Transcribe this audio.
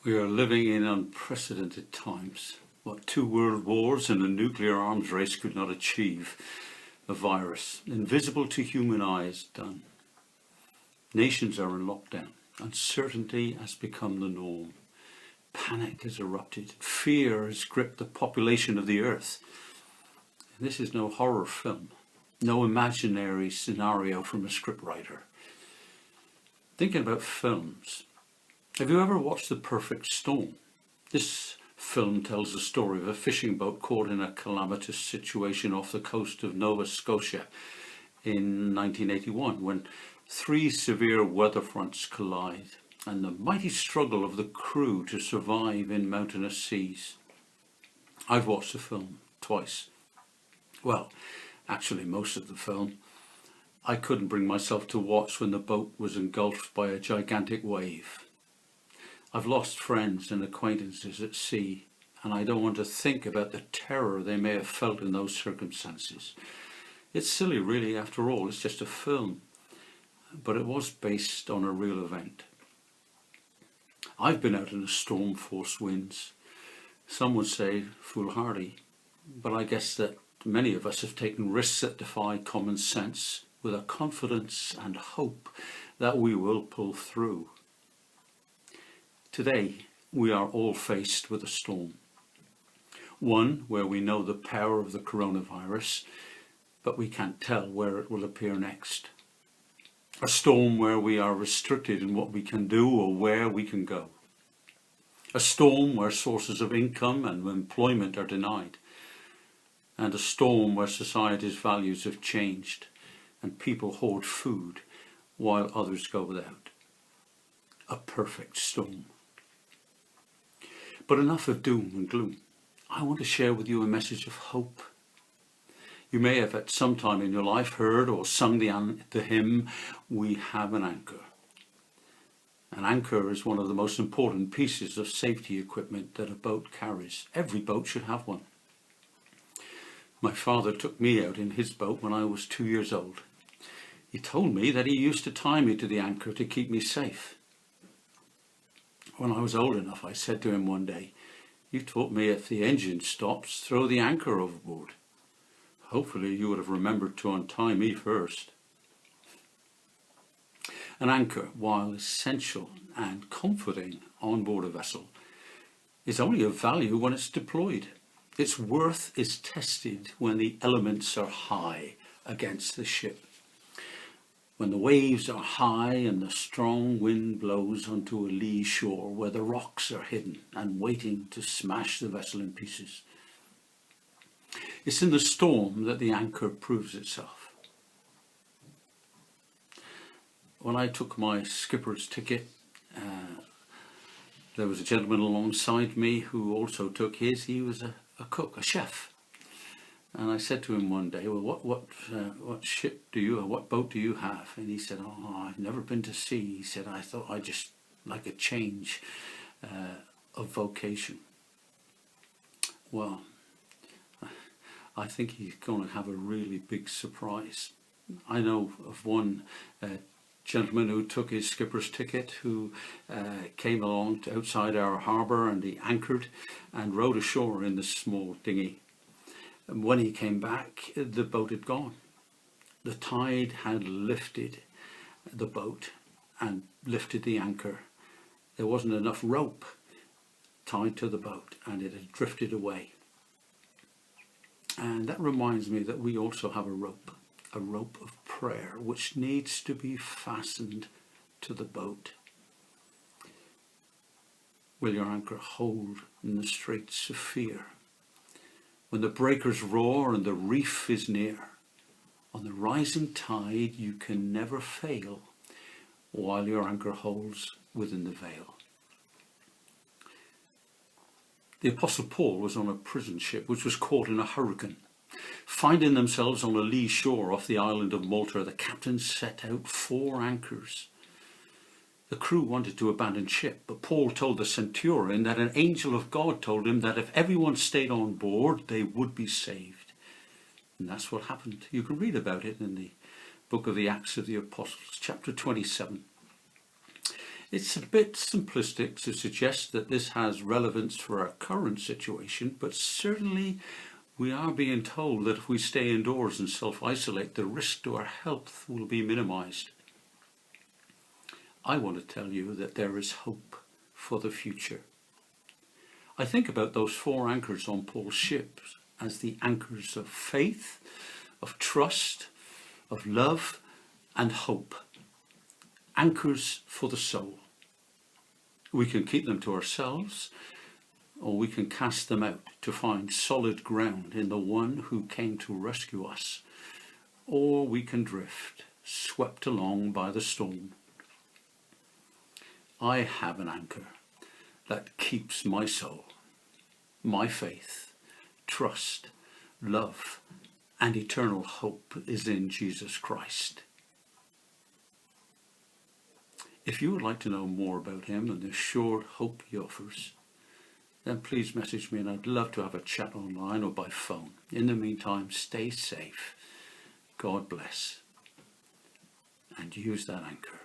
We are living in unprecedented times. What 2 world wars and a nuclear arms race could not achieve, a virus, invisible to human eyes, done. Nations are in lockdown. Uncertainty has become the norm. Panic has erupted. Fear has gripped the population of the earth. This is no horror film, no imaginary scenario from a scriptwriter. Thinking about films, have you ever watched The Perfect Storm? This film tells the story of a fishing boat caught in a calamitous situation off the coast of Nova Scotia in 1981 when 3 severe weather fronts collide and the mighty struggle of the crew to survive in mountainous seas. I've watched the film twice. Well, actually most of the film. I couldn't bring myself to watch when the boat was engulfed by a gigantic wave. I've lost friends and acquaintances at sea, and I don't want to think about the terror they may have felt in those circumstances. It's silly really, after all, it's just a film, but it was based on a real event. I've been out in the storm-force winds. Some would say foolhardy, but I guess that many of us have taken risks that defy common sense with a confidence and hope that we will pull through. Today, we are all faced with a storm. One where we know the power of the coronavirus, but we can't tell where it will appear next. A storm where we are restricted in what we can do or where we can go. A storm where sources of income and employment are denied. And a storm where society's values have changed and people hoard food while others go without. A perfect storm. But enough of doom and gloom. I want to share with you a message of hope. You may have at some time in your life heard or sung the hymn, "We Have an Anchor." An anchor is one of the most important pieces of safety equipment that a boat carries. Every boat should have one. My father took me out in his boat when I was 2 years old. He told me that he used to tie me to the anchor to keep me safe. When I was old enough, I said to him one day, "You taught me if the engine stops, throw the anchor overboard. Hopefully you would have remembered to untie me first." An anchor, while essential and comforting on board a vessel, is only of value when it's deployed. Its worth is tested when the elements are high against the ship. When the waves are high and the strong wind blows onto a lee shore where the rocks are hidden and waiting to smash the vessel in pieces. It's in the storm that the anchor proves itself. When I took my skipper's ticket, there was a gentleman alongside me who also took his. He was a cook, a chef. And I said to him one day, "Well, what ship do you, or what boat do you have?" And he said, "Oh, I've never been to sea." He said, "I thought I'd just like a change of vocation." Well, I think he's going to have a really big surprise. I know of one gentleman who took his skipper's ticket, who came along to outside our harbour, and he anchored and rowed ashore in this small dinghy. And when he came back, the boat had gone. The tide had lifted the boat and lifted the anchor. There wasn't enough rope tied to the boat, and it had drifted away. And that reminds me that we also have a rope of prayer, which needs to be fastened to the boat. Will your anchor hold in the straits of fear? When the breakers roar and the reef is near, on the rising tide you can never fail while your anchor holds within the veil. The Apostle Paul was on a prison ship which was caught in a hurricane. Finding themselves on a lee shore off the island of Malta, the captain set out 4 anchors. The crew wanted to abandon ship, but Paul told the centurion that an angel of God told him that if everyone stayed on board, they would be saved. And that's what happened. You can read about it in the book of the Acts of the Apostles, chapter 27. It's a bit simplistic to suggest that this has relevance for our current situation, but certainly we are being told that if we stay indoors and self-isolate, the risk to our health will be minimised. I want to tell you that there is hope for the future. I think about those 4 anchors on Paul's ship as the anchors of faith, of trust, of love and hope. Anchors for the soul. We can keep them to ourselves, or we can cast them out to find solid ground in the one who came to rescue us. Or we can drift, swept along by the storm. I have an anchor that keeps my soul, my faith, trust, love, and eternal hope is in Jesus Christ. If you would like to know more about him and the assured hope he offers, then please message me and I'd love to have a chat online or by phone. In the meantime, stay safe. God bless. And use that anchor.